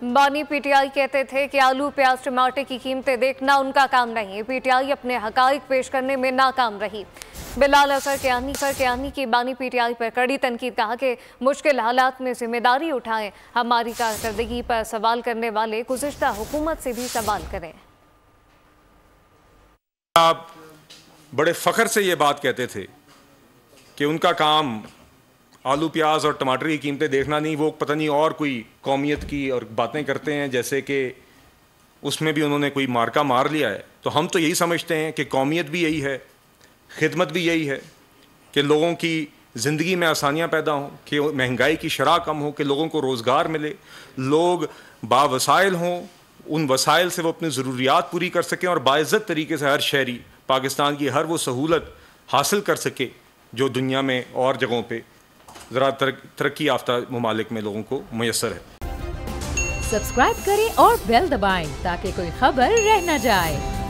बानी पीटीआई कहते थे कि आलू प्याज टमाटर की कीमतें देखना उनका काम नहीं। पीटीआई अपने हकाइक पेश करने में नाकाम रही। बिलाल असर कियानी की बानी पीटीआई पर कड़ी तनकीद, कहा कि मुश्किल हालात में जिम्मेदारी उठाएं, हमारी कारकर्दगी पर सवाल करने वाले गुज़िश्ता हुकूमत से भी सवाल करें। आप बड़े फ़ख्र से ये बात कहते थे कि उनका काम आलू प्याज और टमाटर की कीमतें देखना नहीं, वो पता नहीं और कोई कौमियत की और बातें करते हैं, जैसे कि उसमें भी उन्होंने कोई मार्का मार लिया है। तो हम तो यही समझते हैं कि कौमियत भी यही है, खिदमत भी यही है कि लोगों की ज़िंदगी में आसानियाँ पैदा हों, कि महंगाई की शरह कम हो, कि लोगों को रोज़गार मिले, लोग बावसाइल हों, उन वसाइल से वो अपनी ज़रूरियात पूरी कर सकें और बाइज़्ज़त तरीके से हर शहरी पाकिस्तान की हर वो सहूलत हासिल कर सके जो दुनिया में और जगहों पे ज़रा तरक्की याफ्ता ममालिक में लोगों को मुयस्सर है। सब्सक्राइब करें और बेल दबाएं ताकि कोई खबर रह न जाए।